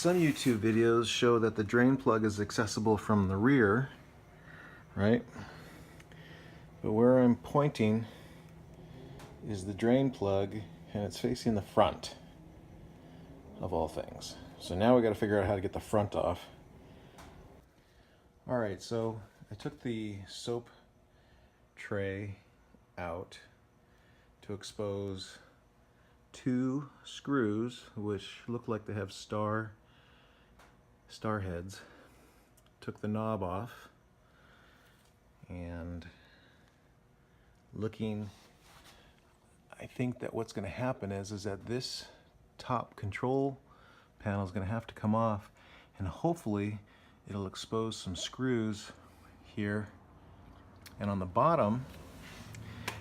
some YouTube videos show that the drain plug is accessible from the rear, right? But where I'm pointing is the drain plug, and it's facing the front of all things. So now we got to figure out how to get the front off. All right, so I took the soap tray out to expose two screws which look like they have star heads. Took the knob off, and looking, I think that what's going to happen is that this top control panel is going to have to come off, and hopefully it'll expose some screws here. And on the bottom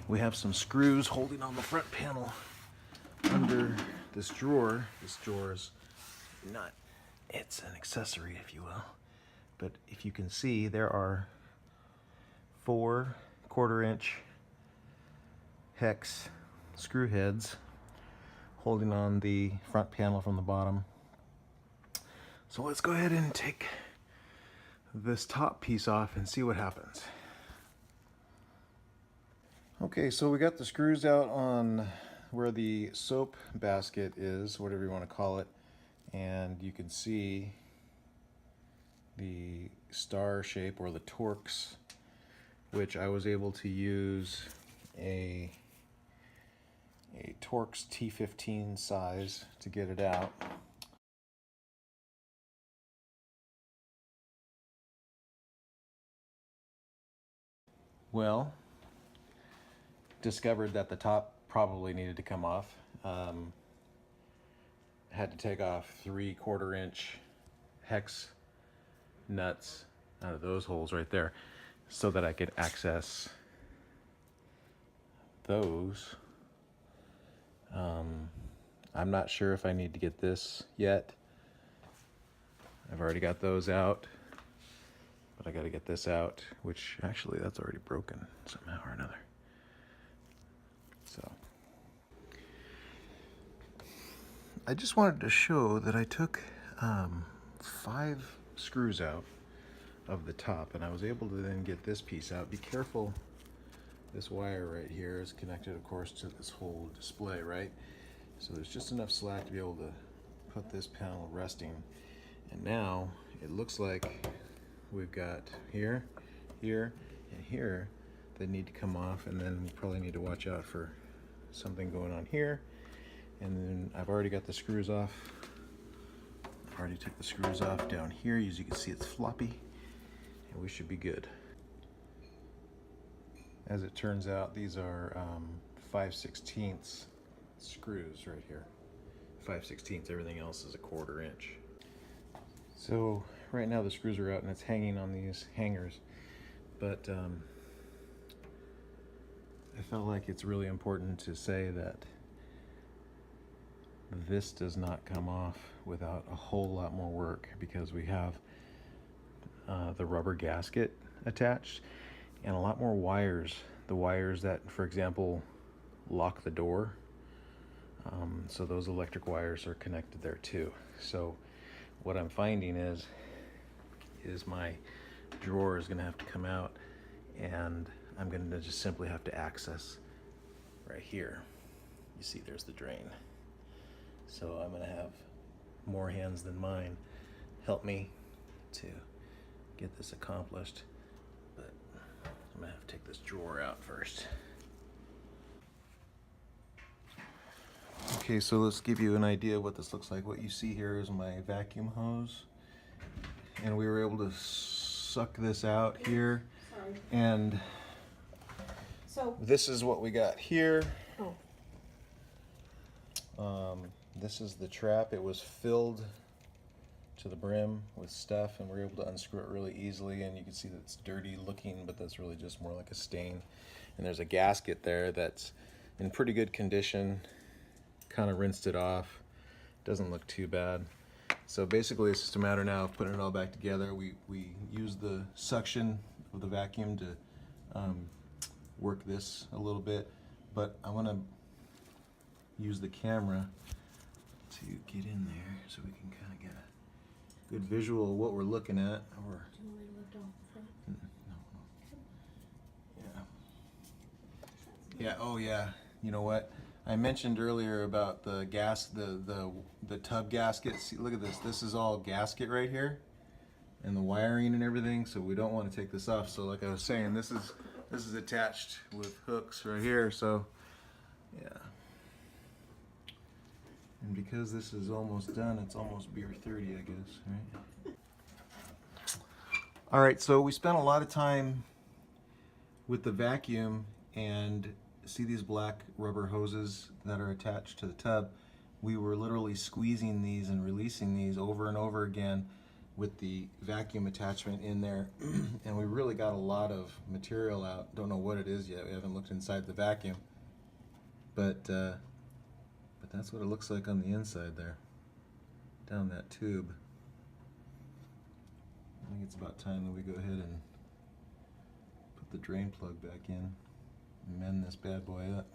we have some screws holding on the front panel under this drawer. This drawer is not, it's an accessory, if you will. But if you can see, there are 4 1/4-inch hex screw heads holding on the front panel from the bottom. So let's go ahead and take this top piece off and see what happens. Okay, so we got the screws out on where the soap basket is, whatever you want to call it, and you can see the star shape, or the Torx, which I was able to use a Torx T15 size to get it out. Well, discovered that the top probably needed to come off. Had to take off 3 1/4-inch hex nuts out of those holes right there so that I could access those. I'm not sure if I need to get this yet. I've already got those out, but I got to get this out, which actually that's already broken somehow or another. So I just wanted to show that I took 5 screws out of the top, and I was able to then get this piece out. Be careful, this wire right here is connected, of course, to this whole display, right? So there's just enough slack to be able to put this panel resting. And now it looks like we've got here, here, and here that need to come off, and then we probably need to watch out for something going on here. And then I've already got the screws off. I've already took the screws off down here. As you can see, it's floppy, and we should be good. As it turns out, these are 5/16 screws right here. 5/16, everything else is a 1/4-inch. So right now the screws are out and it's hanging on these hangers, but I felt like it's really important to say that this does not come off without a whole lot more work, because we have the rubber gasket attached and a lot more wires. The wires that, for example, lock the door. So those electric wires are connected there too. So what I'm finding is my drawer is going to have to come out, and I'm going to just simply have to access right here. You see there's the drain. So I'm going to have more hands than mine help me to get this accomplished, but I'm going to have to take this drawer out first. Okay, so let's give you an idea of what this looks like. What you see here is my vacuum hose, and we were able to suck this out here. Sorry. And So this is what we got here. oh, This is the trap. It was filled to the brim with stuff, and we were able to unscrew it really easily, and you can see that it's dirty looking, but that's really just more like a stain. And there's a gasket there that's in pretty good condition. Kind of rinsed it off. Doesn't look too bad. So basically it's just a matter now of putting it all back together. We use the suction of the vacuum to work this a little bit, but I want to use the camera to get in there so we can kind of get good visual of what we're looking at. Or, Do you want me to lift off the front? yeah, oh yeah. You know what? I mentioned earlier about the gas, the tub gasket. See, look at this. This is all gasket right here, and the wiring and everything. So we don't want to take this off. So like I was saying, this is attached with hooks right here. So yeah. And because this is almost done, it's almost beer 30, I guess, right? All right, so we spent a lot of time with the vacuum, and see these black rubber hoses that are attached to the tub? We were literally squeezing these and releasing these over and over again with the vacuum attachment in there, and we really got a lot of material out. Don't know what it is yet. We haven't looked inside the vacuum, but that's what it looks like on the inside there, down that tube. I think it's about time that we go ahead and put the drain plug back in and mend this bad boy up.